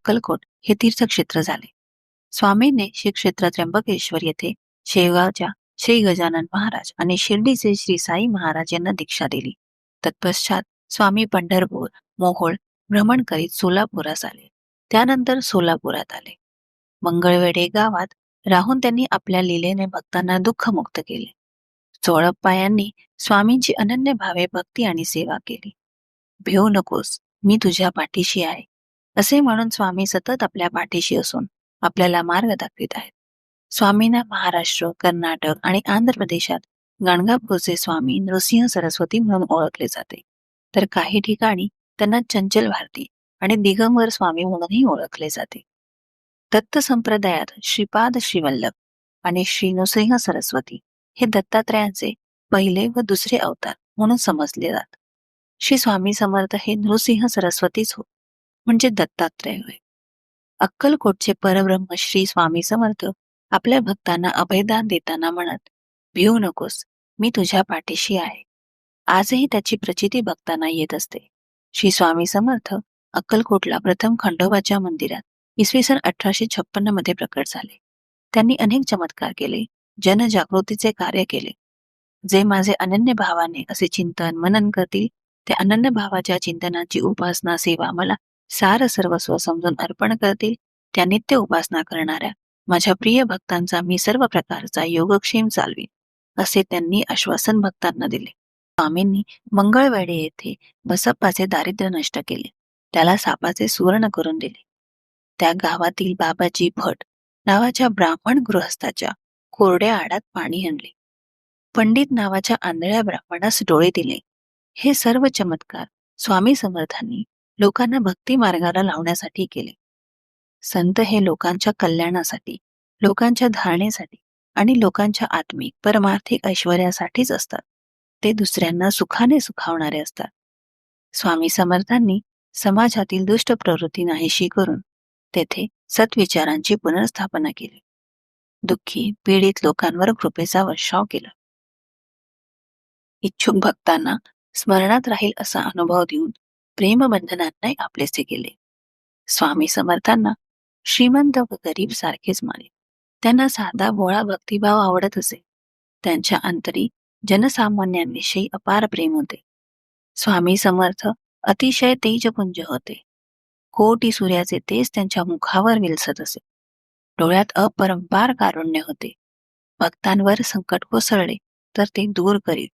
अक्कलकोट हे तीर्थक्षेत्र झाले. स्वामींनी श्री क्षेत्र त्र्यंबकेश्वर येथे शेगावच्या श्री गजानन महाराज आणि शिर्डीचे श्री साई महाराज यांना दीक्षा दिली. तत्पश्चात स्वामी पंढरपूर, मोहोळ भ्रमण करीत सोलापुरास आले. त्यानंतर सोलापुरात आले. मंगळवेढे गावात राहून त्यांनी आपल्या लीलेने भक्तांना दुःखमुक्त केले. चोळप्पा यांनी स्वामींची अनन्य भावे भक्ती आणि सेवा केली. भिवू नकोस, मी तुझ्या पाठीशी आहे, असे म्हणून स्वामी सतत आपल्या पाठीशी असून आपल्याला मार्ग दाखवित आहेत. स्वामींना महाराष्ट्र, कर्नाटक आणि आंध्र प्रदेशात गाणगापूरचे स्वामी नृसिंह सरस्वती म्हणून ओळखले जाते, तर काही ठिकाणी त्यांना चंचल भारती आणि दिगंबर स्वामी म्हणूनही ओळखले जाते. दत्त संप्रदायात श्रीपाद श्रीवल्लभ आणि श्री नृसिंह सरस्वती हे दत्तात्रयांचे पहिले व दुसरे अवतार म्हणून समजले जातात. श्री स्वामी समर्थ हे नृसिंह सरस्वतीच होत, म्हणजे दत्तात्रय होय. अक्कलकोटचे परब्रह्म श्री स्वामी समर्थ आपल्या भक्तांना अभयदान देताना म्हणत, भिवू नकोस, मी तुझ्या पाठीशी आहे. आजही त्याची प्रचिती भक्तांना येत असते. श्री स्वामी समर्थ अक्कलकोटला प्रथम खंडोबाच्या मंदिरात इसवी सन 1856 मध्ये प्रकट झाले. त्यांनी अनेक चमत्कार केले, जनजागृतीचे कार्य केले. जे माझे अनन्य भावाने असे चिंतन मनन करतील, त्या अनन्य भावाच्या चिंतनाची उपासना सेवा मला सार सर्वस्व समजून अर्पण करतील, त्या नित्य उपासना करणाऱ्या माझ्या प्रिय भक्तांचा मी सर्व प्रकारचा योगक्षेम चालवीन, असे त्यांनी आश्वासन भक्तांना दिले. स्वामींनी मंगळवेढे येथे बसप्पाचे दारिद्र्य नष्ट केले, त्याला सापाचे सुवर्ण करून दिले. त्या गावातील बाबाजी भट नावाच्या ब्राह्मण गृहस्थाच्या कोरड्या आडात पाणी आणले. पंडित नावाच्या आंधळ्या ब्राह्मणास डोळे दिले. हे सर्व चमत्कार स्वामी समर्थांनी लोकांना भक्ती मार्गाला लावण्यासाठी केले. संत हे लोकांच्या कल्याणासाठी, लोकांच्या धारणेसाठी आणि लोकांच्या आत्मिक परमार्थिक ऐश्वर्यासाठीच असतात. ते दुसऱ्यांना सुखाने सुखावणारे असतात. स्वामी समर्थांनी समाजातील दुष्ट प्रवृत्ती नाहीशी करून तेथे सत्विचारांची पुनर्स्थापना केली. दुःखी पीडित लोकांवर कृपेचा वर्षाव केला. इच्छुक भक्तांना स्मरणात राहील असा अनुभव देऊन प्रेमबंधनांना आपलेसे केले. स्वामी समर्थांना श्रीमंत व गरीब सारखेच माने. त्यांना साधा भोळा भक्तिभाव आवडत असे. त्यांच्या अंतरी जनसामान्यांविषयी अपार प्रेम होते. स्वामी समर्थ अतिशय तेजपुंज होते. कोटी सूर्याचे तेज त्यांच्या मुखावर विलसत असे. डोळ्यात अपरंपार कारुण्य होते. भक्तांवर संकट कोसळले तर ते दूर करीत.